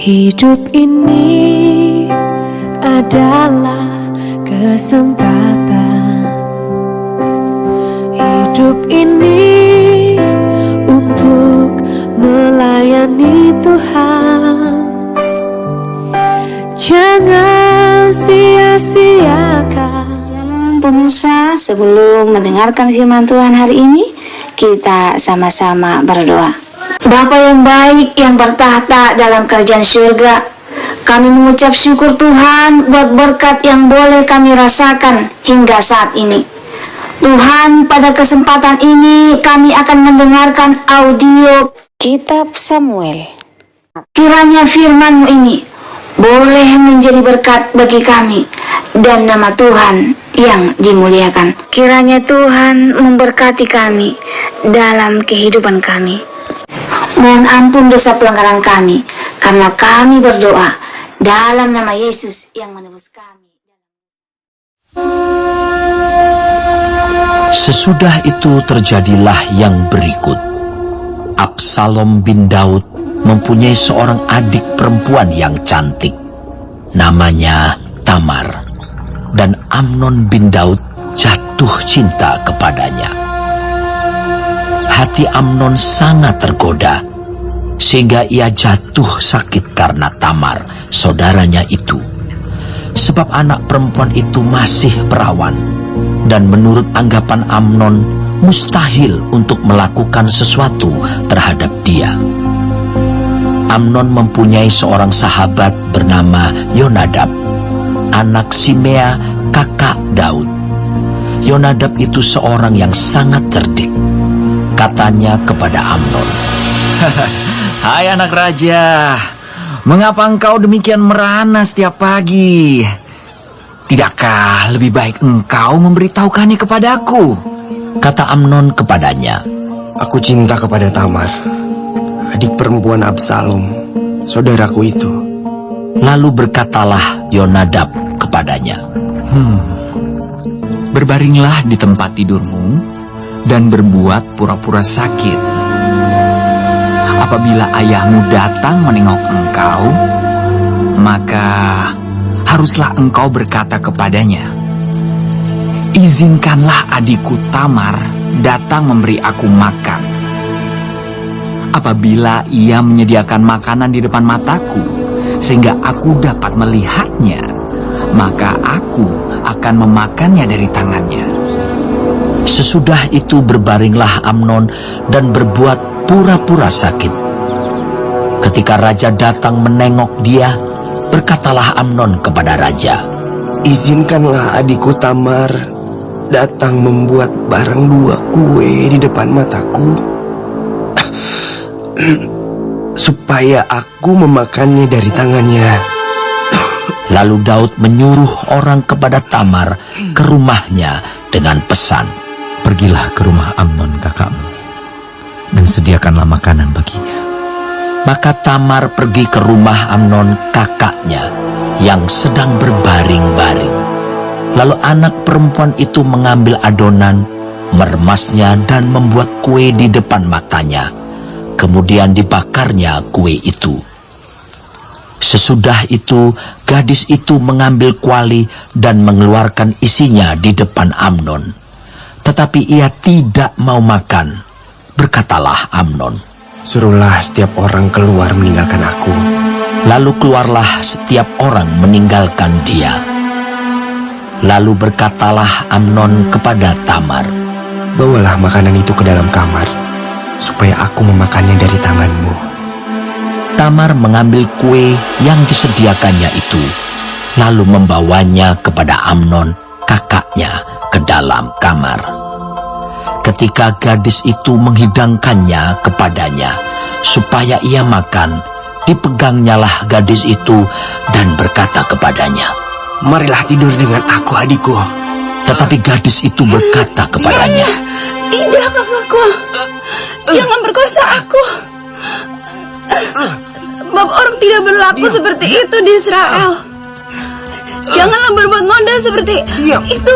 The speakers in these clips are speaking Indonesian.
Hidup ini adalah kesempatan. Hidup ini untuk melayani Tuhan. Jangan sia-siakan. Shalom pemirsa, sebelum mendengarkan firman Tuhan hari ini, kita sama-sama berdoa. Bapa yang baik yang bertahta dalam kerajaan surga, kami mengucap syukur Tuhan buat berkat yang boleh kami rasakan hingga saat ini. Tuhan, pada kesempatan ini kami akan mendengarkan audio Kitab Samuel. Kiranya firman-Mu ini boleh menjadi berkat bagi kami dan nama Tuhan yang dimuliakan. Kiranya Tuhan memberkati kami dalam kehidupan kami. Mohon ampun dosa pelanggaran kami, karena kami berdoa dalam nama Yesus yang menebus kami. Sesudah itu terjadilah yang berikut. Absalom bin Daud mempunyai seorang adik perempuan yang cantik, namanya Tamar, dan Amnon bin Daud jatuh cinta kepadanya. Hati Amnon sangat tergoda, sehingga ia jatuh sakit karena Tamar, saudaranya itu. Sebab anak perempuan itu masih perawan, dan menurut anggapan Amnon, mustahil untuk melakukan sesuatu terhadap dia. Amnon mempunyai seorang sahabat bernama Yonadab, anak Simea, kakak Daud. Yonadab itu seorang yang sangat cerdik. Katanya kepada Amnon, "Hai anak raja, mengapa engkau demikian merana setiap pagi? Tidakkah lebih baik engkau memberitahukannya kepadaku?" Kata Amnon kepadanya, "Aku cinta kepada Tamar, adik perempuan Absalom, saudaraku itu." Lalu berkatalah Yonadab kepadanya, Berbaringlah di tempat tidurmu dan berbuat pura-pura sakit. Apabila ayahmu datang menengok engkau, maka haruslah engkau berkata kepadanya, "Izinkanlah adikku Tamar datang memberi aku makan." Apabila ia menyediakan makanan di depan mataku, sehingga aku dapat melihatnya, maka aku akan memakannya dari tangannya. Sesudah itu berbaringlah Amnon dan berbuat pura-pura sakit. Ketika raja datang menengok dia, berkatalah Amnon kepada raja, "Izinkanlah adikku Tamar datang membuat barang 2 kue di depan mataku, supaya aku memakannya dari tangannya." Lalu Daud menyuruh orang kepada Tamar ke rumahnya dengan pesan, "Pergilah ke rumah Amnon kakakmu, dan sediakanlah makanan baginya." Maka Tamar pergi ke rumah Amnon kakaknya yang sedang berbaring-baring. Lalu anak perempuan itu mengambil adonan, meremasnya dan membuat kue di depan matanya. Kemudian dibakarnya kue itu. Sesudah itu, gadis itu mengambil kuali dan mengeluarkan isinya di depan Amnon. Tetapi ia tidak mau makan. Berkatalah Amnon, "Suruhlah setiap orang keluar meninggalkan aku." Lalu keluarlah setiap orang meninggalkan dia. Lalu berkatalah Amnon kepada Tamar, "Bawalah makanan itu ke dalam kamar, supaya aku memakannya dari tanganmu." Tamar mengambil kue yang disediakannya itu, lalu membawanya kepada Amnon, kakaknya, ke dalam kamar. Ketika gadis itu menghidangkannya kepadanya, supaya ia makan, dipegangnyalah gadis itu dan berkata kepadanya, "Marilah tidur dengan aku, adikku." Tetapi gadis itu berkata kepadanya, Tidak, kakakku, jangan berkuasa aku. Sebab orang tidak berlaku seperti itu di Israel. Janganlah berbuat noda seperti itu.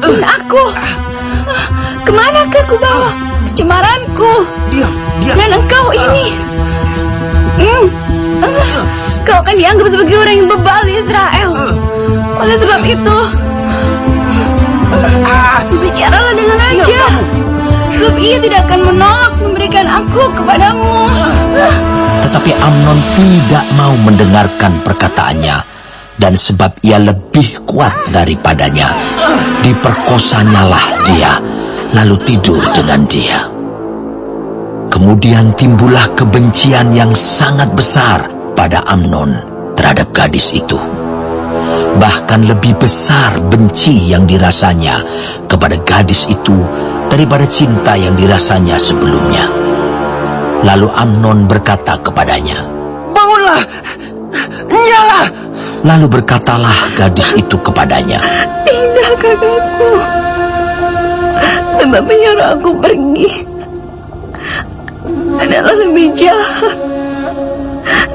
Dan aku, kemana aku bawa kecemaranku? Dan engkau ini akan dianggap sebagai orang yang bebal di Israel. Oleh sebab itu, bicaralah dengan raja, sebab ia tidak akan menolak memberikan aku kepadamu. Tetapi Amnon tidak mau mendengarkan perkataannya, dan sebab ia lebih kuat daripadanya, diperkosanyalah dia, lalu tidur dengan dia. Kemudian timbullah kebencian yang sangat besar pada Amnon terhadap gadis itu. Bahkan lebih besar benci yang dirasanya kepada gadis itu daripada cinta yang dirasanya sebelumnya. Lalu Amnon berkata kepadanya, Bangunlah, nyala. Lalu berkatalah gadis itu kepadanya, Tidak, kakakku, sebab menyuruh aku pergi adalah lebih jahat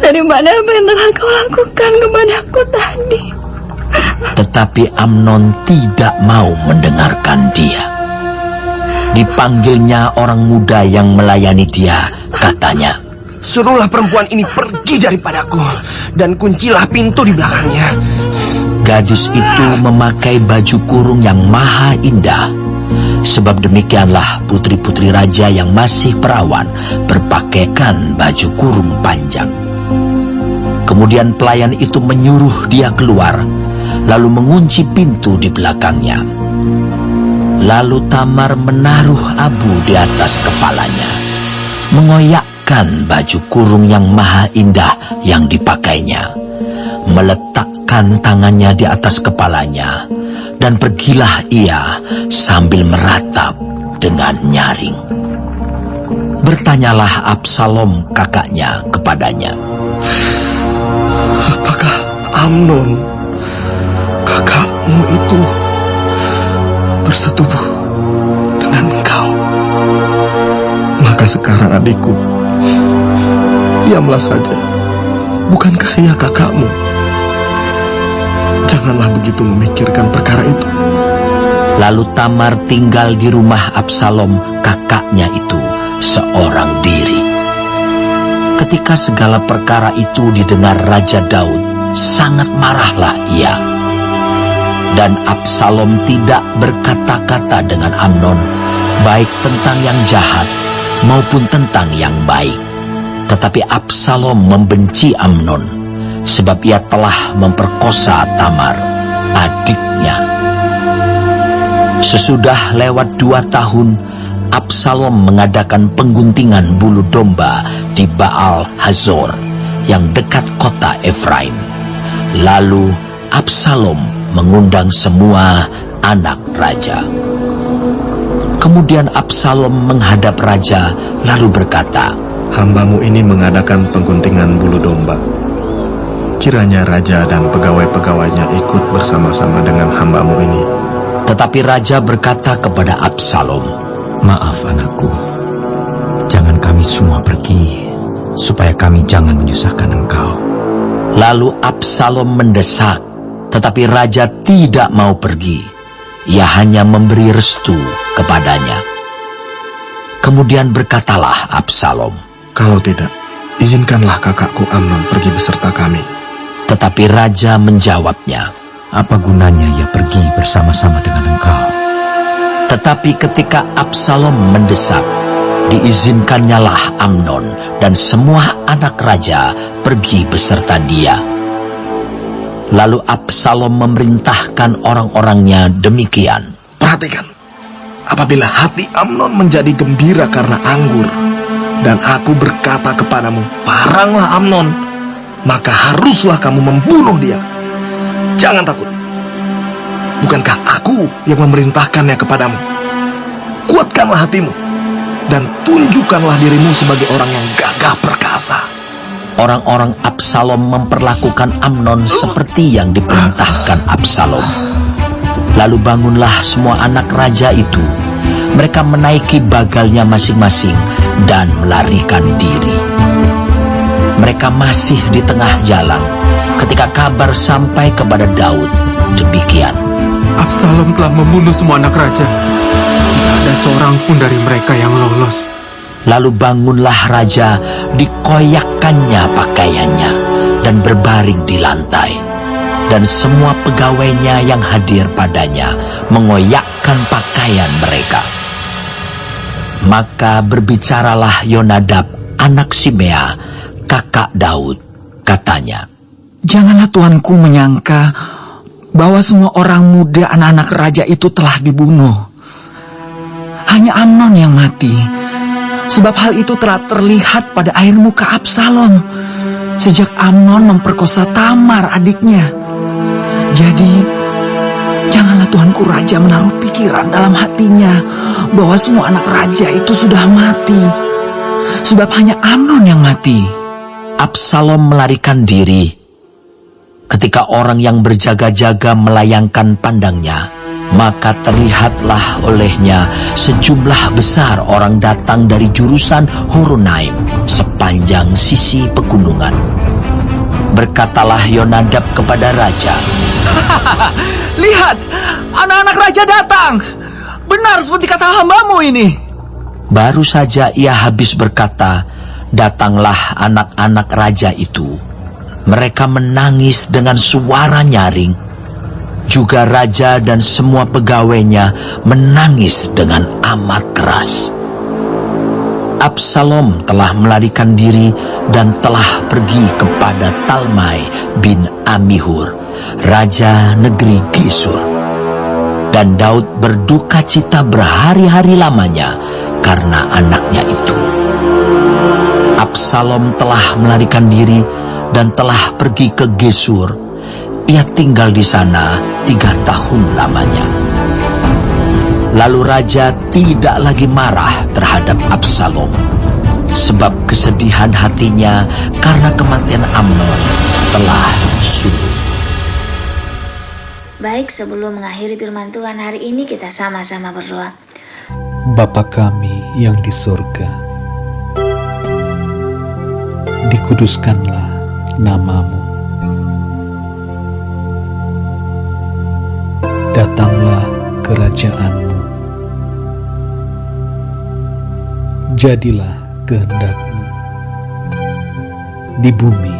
daripada apa yang telah kau lakukan kepadaku tadi. Tetapi Amnon tidak mau mendengarkan dia. Dipanggilnya orang muda yang melayani dia, katanya, Suruhlah perempuan ini pergi daripadaku, dan kuncilah pintu di belakangnya. gadis itu memakai baju kurung yang maha indah, sebab demikianlah putri-putri raja yang masih perawan berpakaikan baju kurung panjang. Kemudian pelayan itu menyuruh dia keluar, lalu mengunci pintu di belakangnya. Lalu Tamar menaruh abu di atas kepalanya, mengoyakkan baju kurung yang maha indah yang dipakainya, meletakkan tangannya di atas kepalanya, dan pergilah ia sambil meratap dengan nyaring. Bertanyalah Absalom kakaknya kepadanya, Apakah Amnon, kakakmu itu, bersetubuh dengan engkau? Maka sekarang adikku, diamlah saja. Bukankah ia kakakmu? Janganlah begitu memikirkan perkara itu. Lalu Tamar tinggal di rumah Absalom kakaknya itu seorang diri. Ketika segala perkara itu didengar Raja Daud, sangat marahlah ia. Dan Absalom tidak berkata-kata dengan Amnon, baik tentang yang jahat maupun tentang yang baik. Tetapi Absalom membenci Amnon, sebab ia telah memperkosa Tamar, adiknya. Sesudah lewat 2 tahun, Absalom mengadakan pengguntingan bulu domba di Baal Hazor yang dekat kota Efraim. Lalu Absalom mengundang semua anak raja. Kemudian Absalom menghadap raja lalu berkata, Hambamu ini mengadakan pengguntingan bulu domba. Kiranya raja dan pegawai-pegawainya ikut bersama-sama dengan hambamu ini. Tetapi raja berkata kepada Absalom, Maaf anakku, jangan kami semua pergi, supaya kami jangan menyusahkan engkau. Lalu Absalom mendesak, tetapi raja tidak mau pergi. Ia hanya memberi restu kepadanya. Kemudian berkatalah Absalom, Kalau tidak, izinkanlah kakakku Amnon pergi beserta kami. tetapi raja menjawabnya, Apa gunanya ia pergi bersama-sama dengan engkau? Tetapi ketika Absalom mendesak, diizinkannyalah Amnon dan semua anak raja pergi beserta dia. Lalu Absalom memerintahkan orang-orangnya demikian, Perhatikan, apabila hati Amnon menjadi gembira karena anggur, dan aku berkata kepadamu, paranglah Amnon, maka haruslah kamu membunuh dia. Jangan takut. Bukankah aku yang memerintahkannya kepadamu? Kuatkanlah hatimu, dan tunjukkanlah dirimu sebagai orang yang gagah perkasa. orang-orang Absalom memperlakukan Amnon seperti yang diperintahkan Absalom. Lalu bangunlah semua anak raja itu. Mereka menaiki bagalnya masing-masing dan melarikan diri. Mereka masih di tengah jalan ketika kabar sampai kepada Daud demikian, Absalom telah membunuh semua anak raja. Tidak ada seorang pun dari mereka yang lolos. Lalu bangunlah raja, dikoyakkannya pakaiannya, dan berbaring di lantai. Dan semua pegawainya yang hadir padanya mengoyakkan pakaian mereka. Maka berbicaralah Yonadab, anak Simea, kakak Daud, katanya, Janganlah tuanku menyangka bahwa semua orang muda anak-anak raja itu telah dibunuh. Hanya Amnon yang mati. Sebab hal itu telah terlihat pada air muka Absalom sejak Amnon memperkosa Tamar adiknya. Jadi, janganlah tuanku raja menaruh pikiran dalam hatinya bahwa semua anak raja itu sudah mati. Sebab hanya Amnon yang mati. Absalom melarikan diri. Ketika orang yang berjaga-jaga melayangkan pandangnya, maka terlihatlah olehnya sejumlah besar orang datang dari jurusan Horonaim sepanjang sisi pegunungan. Berkatalah Yonadab kepada raja, Lihat, anak-anak raja datang. Benar seperti kata hambamu ini. Baru saja ia habis berkata, datanglah anak-anak raja itu. Mereka menangis dengan suara nyaring. Juga raja dan semua pegawainya menangis dengan amat keras. Absalom telah melarikan diri dan telah pergi kepada Talmai bin Amihur, raja negeri Gesur. Dan Daud berduka cita berhari-hari lamanya karena anaknya itu. Absalom telah melarikan diri dan telah pergi ke Gesur. Ia tinggal di sana 3 tahun lamanya. Lalu raja tidak lagi marah terhadap Absalom, sebab kesedihan hatinya karena kematian Amnon telah surut. Baik, sebelum mengakhiri firman Tuhan hari ini, kita sama-sama berdoa. Bapa kami yang di surga, dikuduskanlah namamu. Datanglah kerajaanmu. Jadilah kehendakmu di bumi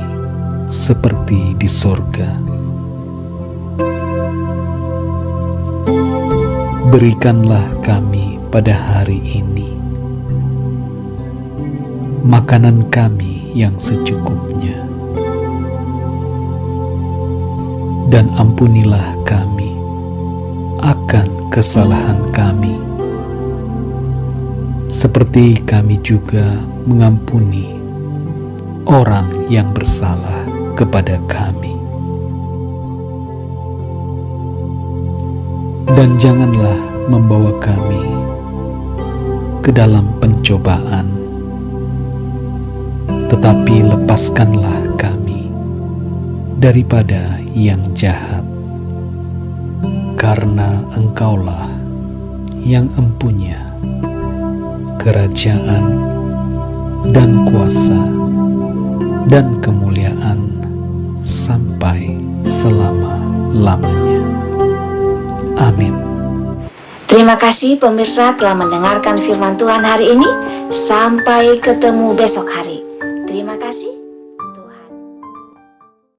seperti di sorga. Berikanlah kami pada hari ini makanan kami yang secukupnya, dan ampunilah kami akan kesalahan kami, seperti kami juga mengampuni orang yang bersalah kepada kami. Dan janganlah membawa kami ke dalam pencobaan, tetapi lepaskanlah kami daripada yang jahat, karena Engkaulah yang empunya kerajaan dan kuasa dan kemuliaan sampai selama-lamanya. Amin. Terima kasih pemirsa telah mendengarkan firman Tuhan hari ini. Sampai ketemu besok hari.